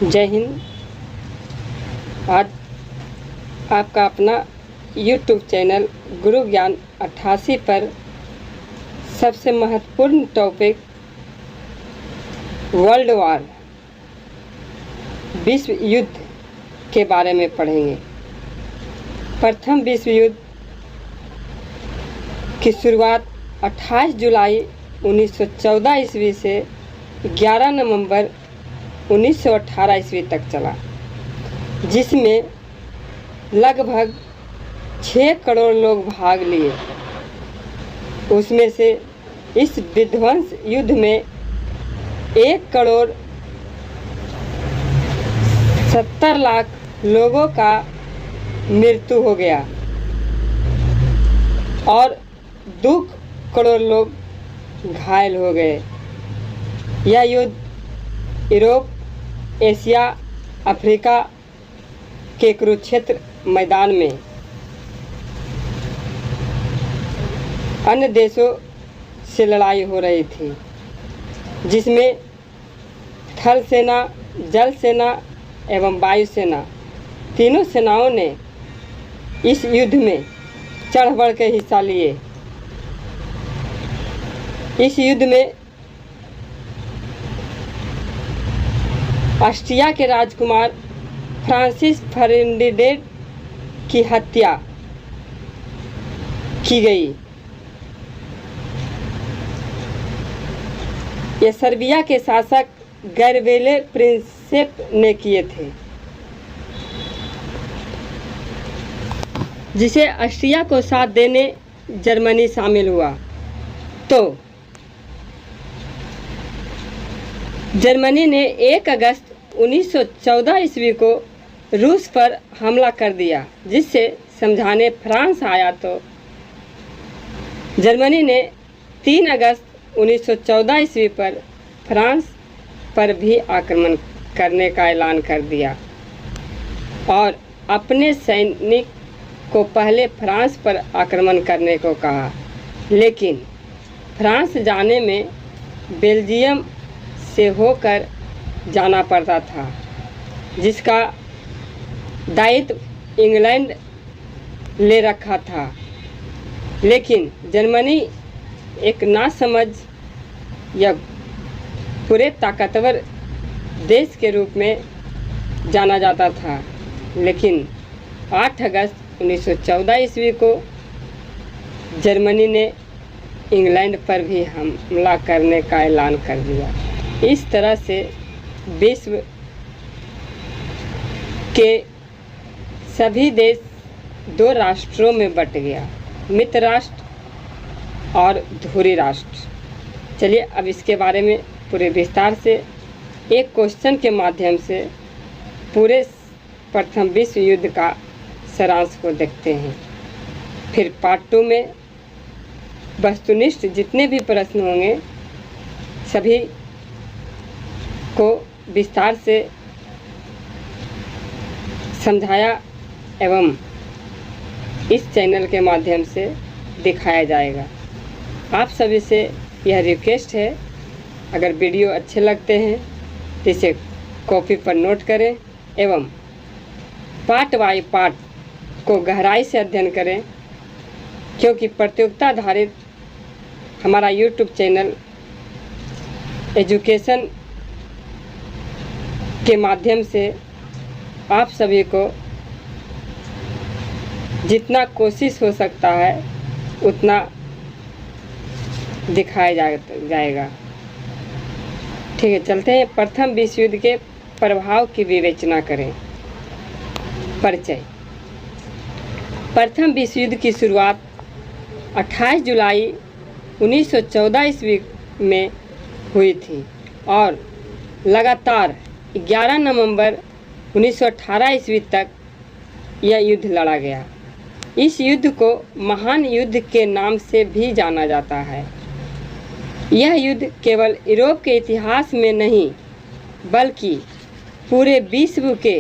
जय हिंद। आज आपका अपना YouTube चैनल गुरु ज्ञान 88 पर सबसे महत्वपूर्ण टॉपिक वर्ल्ड वार विश्व युद्ध के बारे में पढ़ेंगे। प्रथम विश्व युद्ध की शुरुआत 28 जुलाई 1914 ईस्वी से 11 नवंबर 1918 ईस्वी तक चला, जिसमें लगभग 6 करोड़ लोग भाग लिए। उसमें से इस विध्वंस युद्ध में 1 करोड़ 70 लाख लोगों का मृत्यु हो गया और 2 करोड़ लोग घायल हो गए। यह युद्ध यूरोप, एशिया, अफ्रीका के कुरुक्षेत्र मैदान में अन्य देशों से लड़ाई हो रही थी, जिसमें थल सेना, जल सेना एवं वायु सेना तीनों सेनाओं ने इस युद्ध में चढ़ बढ़ के हिस्सा लिए। इस युद्ध में ऑस्ट्रिया के राजकुमार फ्रांसिस फर्डिनेंड की हत्या की गई। यह सर्बिया के शासक गैब्रिएल प्रिंसेप ने किए थे, जिसे ऑस्ट्रिया को साथ देने जर्मनी शामिल हुआ। तो जर्मनी ने 1 अगस्त 1914 ईस्वी को रूस पर हमला कर दिया, जिससे समझाने फ्रांस आया। तो जर्मनी ने 3 अगस्त 1914 ईस्वी पर फ्रांस पर भी आक्रमण करने का ऐलान कर दिया और अपने सैनिक को पहले फ्रांस पर आक्रमण करने को कहा। लेकिन फ्रांस जाने में बेल्जियम से होकर जाना पड़ता था, जिसका दायित्व इंग्लैंड ले रखा था। लेकिन जर्मनी एक नासमझ या पूरे ताकतवर देश के रूप में जाना जाता था। लेकिन 8 अगस्त 1914 ईस्वी को जर्मनी ने इंग्लैंड पर भी हमला करने का ऐलान कर दिया। इस तरह से विश्व के सभी देश 2 राष्ट्रों में बट गया, मित्र राष्ट्र और धुरी राष्ट्र। चलिए अब इसके बारे में पूरे विस्तार से एक क्वेश्चन के माध्यम से पूरे प्रथम विश्व युद्ध का सारांश को देखते हैं। फिर पार्ट 2 में वस्तुनिष्ठ जितने भी प्रश्न होंगे सभी को विस्तार से समझाया एवं इस चैनल के माध्यम से दिखाया जाएगा। आप सभी से यह रिक्वेस्ट है, अगर वीडियो अच्छे लगते हैं तो इसे कॉपी पर नोट करें एवं पार्ट बाय पार्ट को गहराई से अध्ययन करें, क्योंकि प्रतियोगिता आधारित हमारा YouTube चैनल एजुकेशन के माध्यम से आप सभी को जितना कोशिश हो सकता है उतना दिखाया जाएगा। ठीक है, चलते हैं। प्रथम विश्व युद्ध के प्रभाव की विवेचना करें। परिचय। प्रथम विश्व युद्ध की शुरुआत 28 जुलाई 1914 ईस्वी में हुई थी और लगातार 11 नवंबर 1918 ईस्वी तक यह युद्ध लड़ा गया। इस युद्ध को महान युद्ध के नाम से भी जाना जाता है। यह युद्ध केवल यूरोप के इतिहास में नहीं बल्कि पूरे विश्व के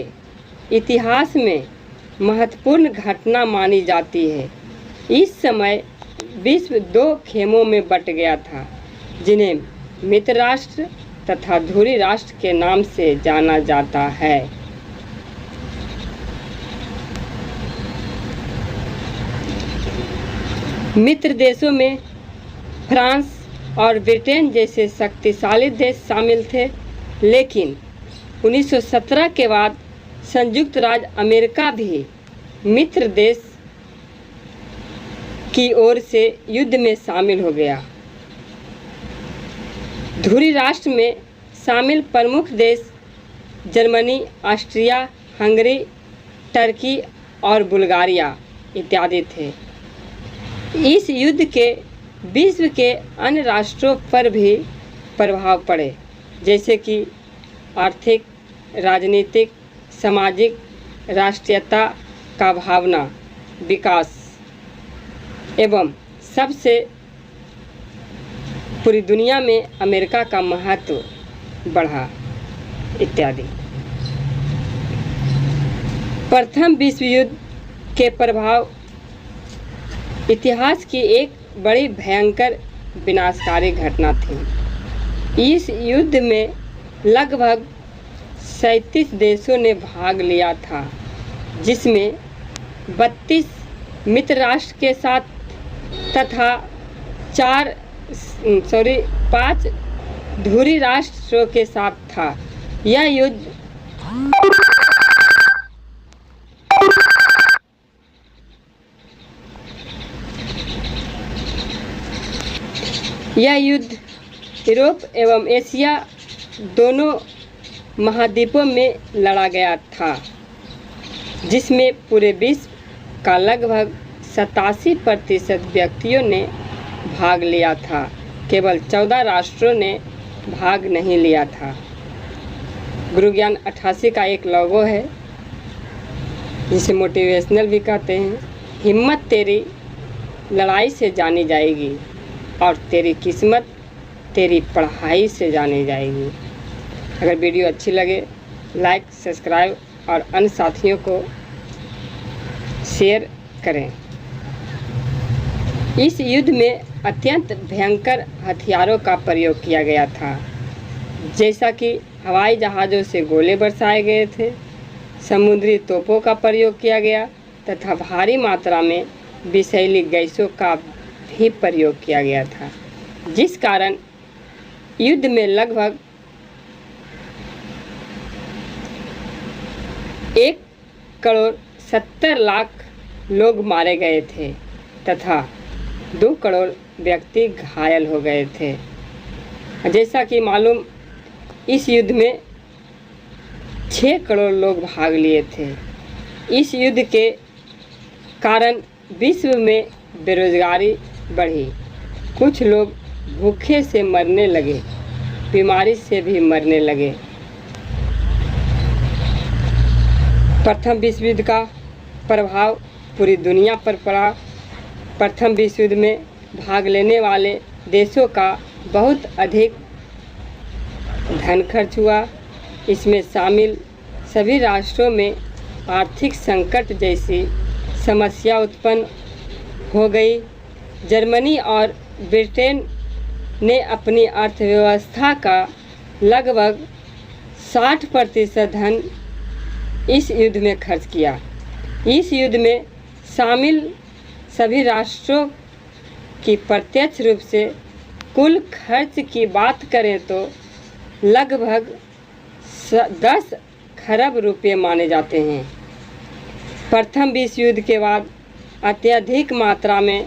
इतिहास में महत्वपूर्ण घटना मानी जाती है। इस समय विश्व 2 खेमों में बट गया था, जिन्हें मित्र राष्ट्र तथा धुरी राष्ट्र के नाम से जाना जाता है। मित्र देशों में फ्रांस और ब्रिटेन जैसे शक्तिशाली देश शामिल थे, लेकिन 1917 के बाद संयुक्त राज्य अमेरिका भी मित्र देश की ओर से युद्ध में शामिल हो गया। धुरी राष्ट्र में शामिल प्रमुख देश जर्मनी, ऑस्ट्रिया, हंगरी, टर्की और बुल्गारिया इत्यादि थे। इस युद्ध के विश्व के अन्य राष्ट्रों पर भी प्रभाव पड़े, जैसे कि आर्थिक, राजनीतिक, सामाजिक, राष्ट्रीयता का भावना विकास एवं सबसे पूरी दुनिया में अमेरिका का महत्व बढ़ा इत्यादि। प्रथम विश्व युद्ध के प्रभाव इतिहास की एक बड़ी भयंकर विनाशकारी घटना थी। इस युद्ध में लगभग 37 देशों ने भाग लिया था, जिसमें 32 मित्र राष्ट्र के साथ तथा 5 धुरी राष्ट्रों के साथ था। यह युद्ध यूरोप एवं एशिया दोनों महाद्वीपों में लड़ा गया था, जिसमें पूरे विश्व का लगभग 87% व्यक्तियों ने भाग लिया था। केवल 14 राष्ट्रों ने भाग नहीं लिया था। गुरु ज्ञान 88 का एक लोगो है, जिसे मोटिवेशनल भी कहते हैं। हिम्मत तेरी लड़ाई से जानी जाएगी और तेरी किस्मत तेरी पढ़ाई से जानी जाएगी। अगर वीडियो अच्छी लगे लाइक, सब्सक्राइब और अन्य साथियों को शेयर करें। इस युद्ध में अत्यंत भयंकर हथियारों का प्रयोग किया गया था, जैसा कि हवाई जहाज़ों से गोले बरसाए गए थे, समुद्री तोपों का प्रयोग किया गया तथा भारी मात्रा में विषैली गैसों का भी प्रयोग किया गया था, जिस कारण युद्ध में लगभग 1,70,00,000 लोग मारे गए थे तथा 2 करोड़ व्यक्ति घायल हो गए थे। जैसा कि मालूम, इस युद्ध में 6 करोड़ लोग भाग लिए थे। इस युद्ध के कारण विश्व में बेरोजगारी बढ़ी, कुछ लोग भूखे से मरने लगे, बीमारी से भी मरने लगे। प्रथम विश्व युद्ध का प्रभाव पूरी दुनिया पर पड़ा। प्रथम विश्व युद्ध में भाग लेने वाले देशों का बहुत अधिक धन खर्च हुआ। इसमें शामिल सभी राष्ट्रों में आर्थिक संकट जैसी समस्या उत्पन्न हो गई। जर्मनी और ब्रिटेन ने अपनी अर्थव्यवस्था का लगभग 60% धन इस युद्ध में खर्च किया। इस युद्ध में शामिल सभी राष्ट्रों की प्रत्यक्ष रूप से कुल खर्च की बात करें तो लगभग 10 खरब रुपये माने जाते हैं। प्रथम विश्व युद्ध के बाद अत्यधिक मात्रा में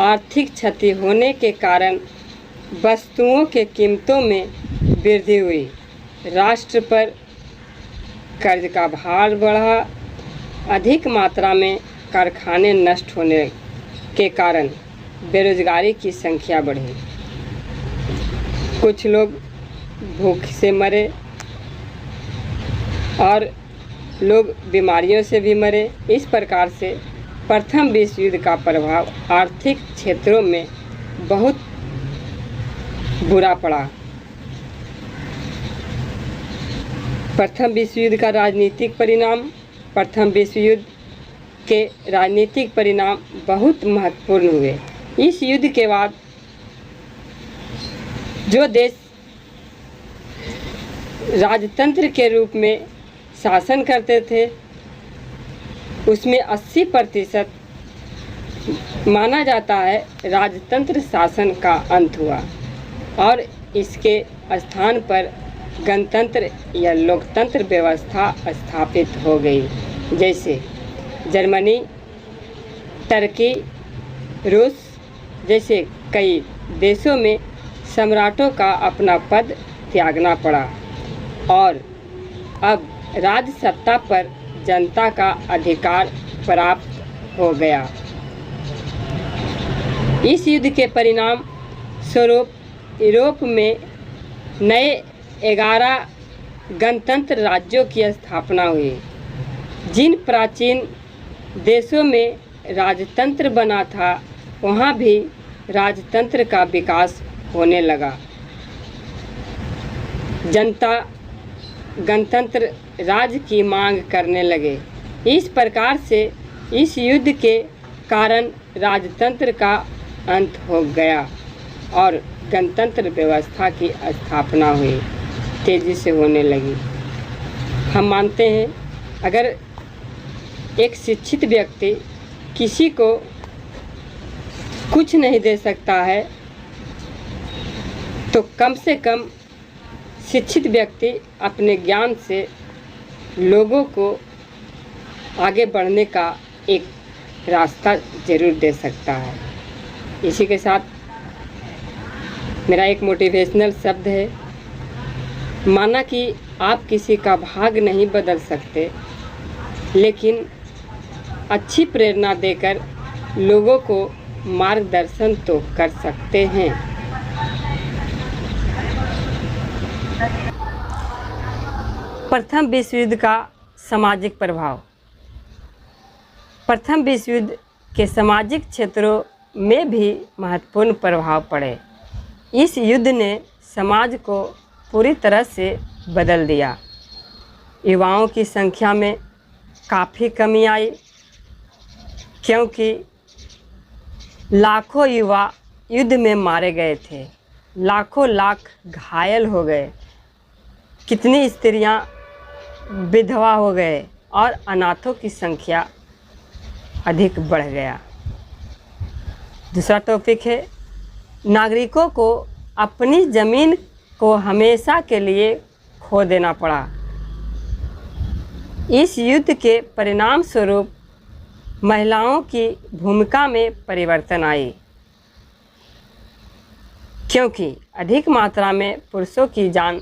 आर्थिक क्षति होने के कारण वस्तुओं के कीमतों में वृद्धि हुई, राष्ट्र पर कर्ज का भार बढ़ा, अधिक मात्रा में कारखाने नष्ट होने के कारण बेरोजगारी की संख्या बढ़ी, कुछ लोग भूख से मरे और लोग बीमारियों से भी मरे। इस प्रकार से प्रथम विश्व युद्ध का प्रभाव आर्थिक क्षेत्रों में बहुत बुरा पड़ा। प्रथम विश्व युद्ध का राजनीतिक परिणाम। प्रथम विश्व युद्ध के राजनीतिक परिणाम बहुत महत्वपूर्ण हुए। इस युद्ध के बाद जो देश राजतंत्र के रूप में शासन करते थे, उसमें 80% माना जाता है राजतंत्र शासन का अंत हुआ और इसके स्थान पर गणतंत्र या लोकतंत्र व्यवस्था स्थापित हो गई। जैसे जर्मनी, तुर्की, रूस जैसे कई देशों में सम्राटों का अपना पद त्यागना पड़ा और अब राज सत्ता पर जनता का अधिकार प्राप्त हो गया। इस युद्ध के परिणाम स्वरूप यूरोप में नए 11 गणतंत्र राज्यों की स्थापना हुई। जिन प्राचीन देशों में राजतंत्र बना था वहाँ भी राजतंत्र का विकास होने लगा। जनता गणतंत्र राज्य की मांग करने लगे। इस प्रकार से इस युद्ध के कारण राजतंत्र का अंत हो गया और गणतंत्र व्यवस्था की स्थापना हुई, तेजी से होने लगी। हम मानते हैं अगर एक शिक्षित व्यक्ति किसी को कुछ नहीं दे सकता है तो कम से कम शिक्षित व्यक्ति अपने ज्ञान से लोगों को आगे बढ़ने का एक रास्ता ज़रूर दे सकता है। इसी के साथ मेरा एक मोटिवेशनल शब्द है, माना कि आप किसी का भाग्य नहीं बदल सकते, लेकिन अच्छी प्रेरणा देकर लोगों को मार्गदर्शन तो कर सकते हैं। प्रथम विश्व युद्ध का सामाजिक प्रभाव। प्रथम विश्व युद्ध के सामाजिक क्षेत्रों में भी महत्वपूर्ण प्रभाव पड़े। इस युद्ध ने समाज को पूरी तरह से बदल दिया। युवाओं की संख्या में काफ़ी कमी आई, क्योंकि लाखों युवा युद्ध में मारे गए थे, लाखों लाख घायल हो गए, कितनी स्त्रियां विधवा हो गए और अनाथों की संख्या अधिक बढ़ गया। दूसरा टॉपिक है, नागरिकों को अपनी ज़मीन को हमेशा के लिए खो देना पड़ा। इस युद्ध के परिणाम स्वरूप महिलाओं की भूमिका में परिवर्तन आई, क्योंकि अधिक मात्रा में पुरुषों की जान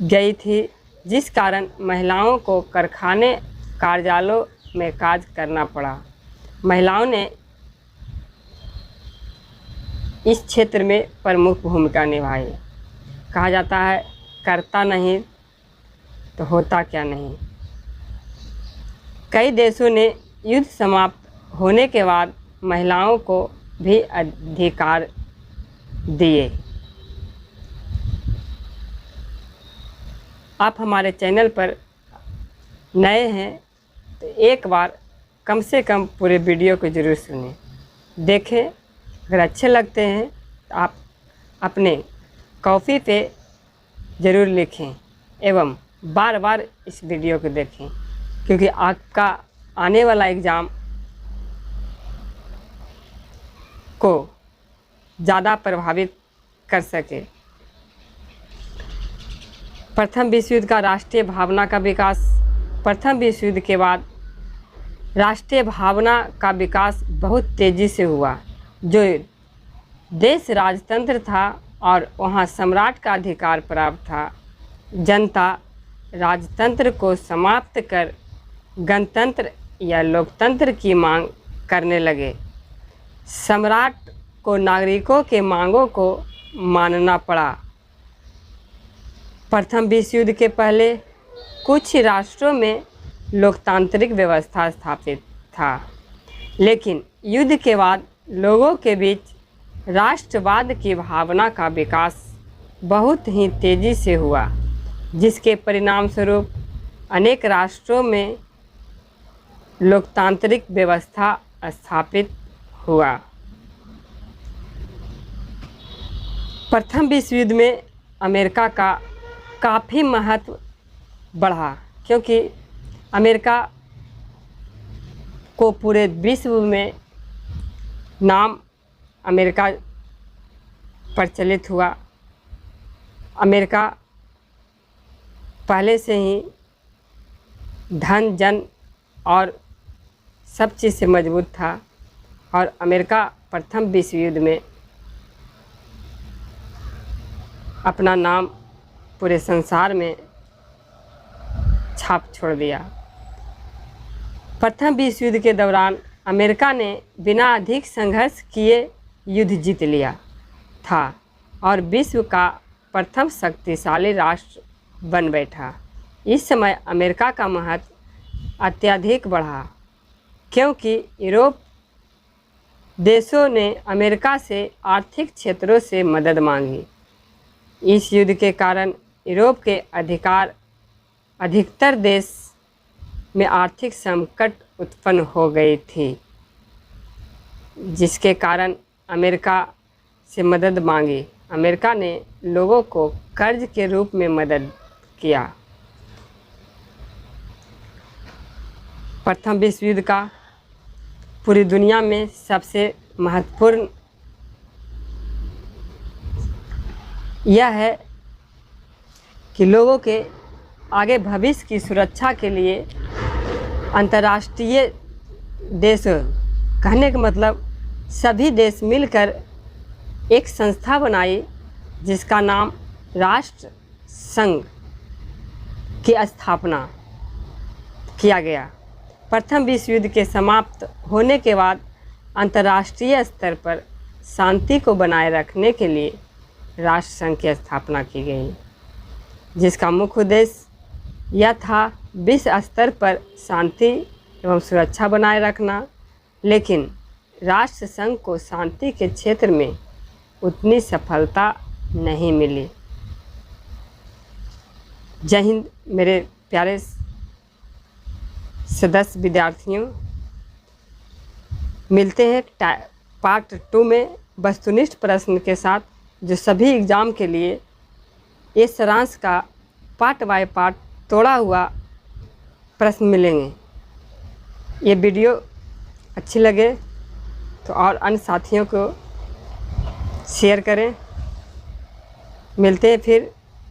गई थी, जिस कारण महिलाओं को कारखाने कार्यालयों में कार्य करना पड़ा। महिलाओं ने इस क्षेत्र में प्रमुख भूमिका निभाई। कहा जाता है करता नहीं तो होता क्या नहीं। कई देशों ने युद्ध समाप्त होने के बाद महिलाओं को भी अधिकार दिए। आप हमारे चैनल पर नए हैं तो एक बार कम से कम पूरे वीडियो को ज़रूर सुनें, देखें। अगर अच्छे लगते हैं तो आप अपने कॉपी पे ज़रूर लिखें एवं बार बार इस वीडियो को देखें, क्योंकि आपका आने वाला एग्ज़ाम को ज़्यादा प्रभावित कर सके। प्रथम विश्व युद्ध का राष्ट्रीय भावना का विकास। प्रथम विश्व युद्ध के बाद राष्ट्रीय भावना का विकास बहुत तेज़ी से हुआ। जो देश राजतंत्र था और वहाँ सम्राट का अधिकार प्राप्त था, जनता राजतंत्र को समाप्त कर गणतंत्र या लोकतंत्र की मांग करने लगे। सम्राट को नागरिकों के मांगों को मानना पड़ा। प्रथम विश्व युद्ध के पहले कुछ राष्ट्रों में लोकतांत्रिक व्यवस्था स्थापित था, लेकिन युद्ध के बाद लोगों के बीच राष्ट्रवाद की भावना का विकास बहुत ही तेज़ी से हुआ, जिसके परिणाम स्वरूप अनेक राष्ट्रों में लोकतांत्रिक व्यवस्था स्थापित हुआ। प्रथम विश्व युद्ध में अमेरिका का काफ़ी महत्व बढ़ा, क्योंकि अमेरिका को पूरे विश्व में नाम अमेरिका प्रचलित हुआ। अमेरिका पहले से ही धन जन और सब चीज़ से मजबूत था, और अमेरिका प्रथम विश्व युद्ध में अपना नाम पूरे संसार में छाप छोड़ दिया। प्रथम विश्व युद्ध के दौरान अमेरिका ने बिना अधिक संघर्ष किए युद्ध जीत लिया था और विश्व का प्रथम शक्तिशाली राष्ट्र बन बैठा। इस समय अमेरिका का महत्व अत्यधिक बढ़ा, क्योंकि यूरोप देशों ने अमेरिका से आर्थिक क्षेत्रों से मदद मांगी। इस युद्ध के कारण यूरोप के अधिकतर देश में आर्थिक संकट उत्पन्न हो गई थी, जिसके कारण अमेरिका से मदद मांगी। अमेरिका ने लोगों को कर्ज के रूप में मदद किया। प्रथम विश्व युद्ध का पूरी दुनिया में सबसे महत्वपूर्ण यह है कि लोगों के आगे भविष्य की सुरक्षा के लिए अंतर्राष्ट्रीय देश, कहने का मतलब सभी देश मिलकर एक संस्था बनाई जिसका नाम राष्ट्र संघ की स्थापना किया गया। प्रथम विश्व युद्ध के समाप्त होने के बाद अंतर्राष्ट्रीय स्तर पर शांति को बनाए रखने के लिए राष्ट्र संघ की स्थापना की गई, जिसका मुख्य उद्देश्य यह था विश्व स्तर पर शांति एवं सुरक्षा बनाए रखना। लेकिन राष्ट्र संघ को शांति के क्षेत्र में उतनी सफलता नहीं मिली। जय हिंद मेरे प्यारे सदस्य विद्यार्थियों। मिलते हैं पार्ट 2 में वस्तुनिष्ठ प्रश्न के साथ, जो सभी एग्ज़ाम के लिए ये सारांश का पार्ट बाय पार्ट तोड़ा हुआ प्रश्न मिलेंगे। ये वीडियो अच्छी लगे तो और अन्य साथियों को शेयर करें। मिलते हैं फिर